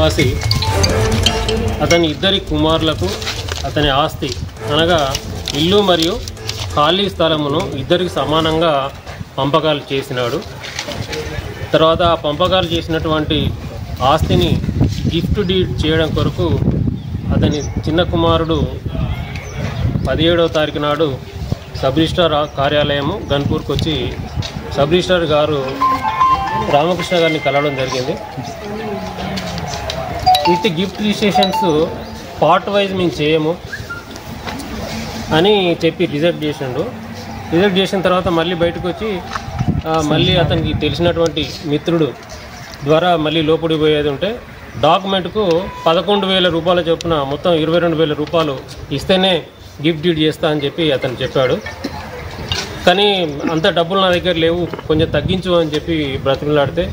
నివాసి అతని ఇద్దరి కుమారులకు అతని ఆస్తి అనగా ఇల్లు మరియు ఖాళీ స్థలమును ఇద్దరికి సమానంగా పంపకాలు చేసినాడు. తర్వాత ఆ పంపకాలు చేసినటువంటి ఆస్తిని గిఫ్ట్ డీడ్ చేయడం కొరకు అతని చిన్న కుమారుడు 17వ తారీఖు నాడు సబ్ రిజిస్ట్రార్ కార్యాలయము గన్పూర్కి వచ్చి సబ్ రిజిస్ట్రార్ గారు రామకృష్ణ గారిని కలవడం జరిగింది. ఇట్టి గిఫ్ట్ రిజిస్ట్రేషన్స్ పార్ట్ వైజ్ మేము చేయము అని చెప్పి రిజెక్ట్ చేసిండు. రిజెక్ట్ చేసిన తర్వాత మళ్ళీ బయటకు వచ్చి మళ్ళీ అతనికి తెలిసినటువంటి మిత్రుడు ద్వారా మళ్ళీ లోపలికి పోయేది ఉంటే డాక్యుమెంట్కు 11,000 రూపాయల చొప్పున మొత్తం 22,000 రూపాయలు ఇస్తేనే గిఫ్ట్ డీడ్ చేస్తా అని చెప్పి అతను చెప్పాడు. కానీ అంత డబ్బులు నా దగ్గర లేవు, కొంచెం తగ్గించు అని చెప్పి బ్రతిమలాడితే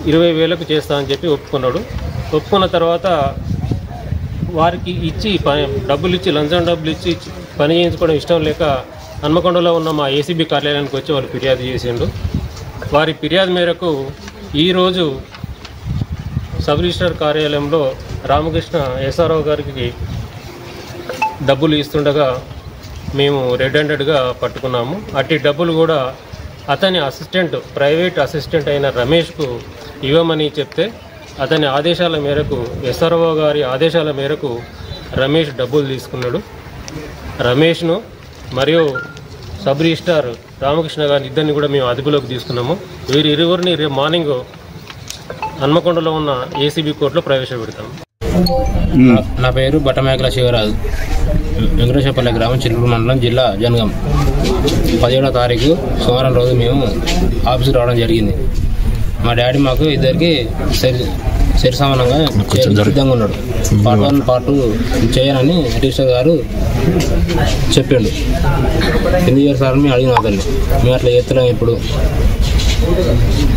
20,000కు చేస్తా అని చెప్పి ఒప్పుకున్నాడు. ఒప్పుకున్న తర్వాత వారికి ఇచ్చి డబ్బులు ఇచ్చి లంచం డబ్బులు ఇచ్చి పని చేయించుకోవడం ఇష్టం లేక హన్మకొండలో ఉన్న మా ఏసీబీ కార్యాలయానికి వచ్చి వాళ్ళు ఫిర్యాదు చేసిండు. వారి ఫిర్యాదు మేరకు ఈరోజు సబ్ రిజిస్ట్రార్ కార్యాలయంలో రామకృష్ణ ఎస్ఆర్ఓ గారికి డబ్బులు ఇస్తుండగా మేము రెడ్ హ్యాండెడ్గా పట్టుకున్నాము. అట్టి డబ్బులు కూడా అతని అసిస్టెంట్ ప్రైవేట్ అసిస్టెంట్ అయిన రమేష్కు ఇవ్వమని చెప్తే అతని ఆదేశాల మేరకు ఎస్ఆర్ఓ గారి ఆదేశాల మేరకు రమేష్ డబ్బులు తీసుకున్నాడు. రమేష్ను మరియు సబ్ రిజిస్ట్రార్ రామకృష్ణ గారిని ఇద్దరిని కూడా మేము అదుపులోకి తీసుకున్నాము. వీరి ఇరువురిని రేపు మార్నింగ్ హన్మకొండలో ఉన్న ఏసీబీ కోర్టులో ప్రవేశపెడతాము. నా పేరు బట్టమేకల శివరాజు, వెంకటేశ్వరపల్లి గ్రామం, చిలుకూరు మండలం, జిల్లా జనగాం. 17వ తారీఖు సోమవారం రోజు మేము ఆఫీసుకు రావడం జరిగింది. మా డాడీ మాకు ఇద్దరికి సరి సమానంగా సిద్ధంగా ఉన్నాడు. పార్ట్ 1 పార్ట్ 2 చేయనని రిజిస్టర్ గారు చెప్పిండు. ఎందుకు చేస్తారని మేము అడిగిన అతన్ని. మేము అట్లా చేస్తున్నాం, ఇప్పుడు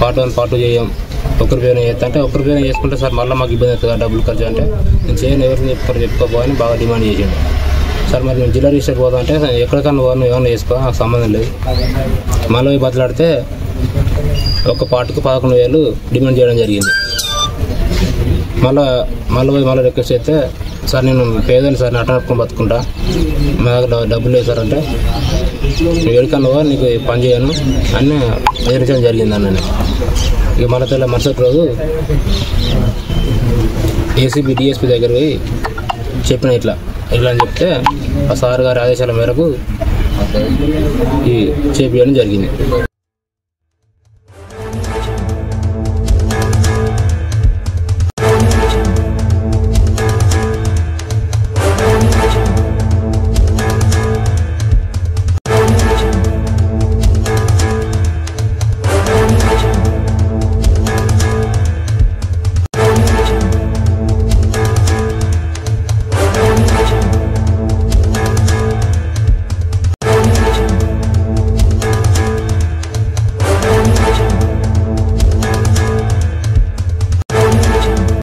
పార్ట్ 1 పార్ట్ 2 చేయం, ఒకరి పేరు చేస్తా అంటే ఒకరి పేరు చేసుకుంటే సార్ మళ్ళీ మాకు ఇబ్బంది అవుతుంది డబ్బులు ఖర్చు అంటే నేను చేయను, ఎవరిని చెప్పుకోపోని బాగా డిమాండ్ చేసాడు. సార్ మరి మేము జిల్లా రిజిస్టర్ పోదాం అంటే ఎక్కడికన్నా ఏమన్నా చేసుకో, నాకు సంబంధం లేదు. మళ్ళీ బతలాడితే ఒక పార్ట్కు 11,000 డిమాండ్ చేయడం జరిగింది. మళ్ళీ రిక్వెస్ట్ చేస్తే సార్ నేను పేదని సార్ నేను అటనుకొని బతుకుంటా, మా దగ్గర డబ్బులు లేదు సార్ అంటే ఎక్కడికన్నా నీకు పని చేయను అని ఎదిరించడం జరిగింది అన్న. ఇక మళ్ళీ మరుసటి రోజు ఏసీబీ డిఎస్పీ దగ్గర పోయి చెప్పిన ఇట్లా అని చెప్తే ఆ సార్ గారి ఆదేశాల మేరకు చేపించడం జరిగింది.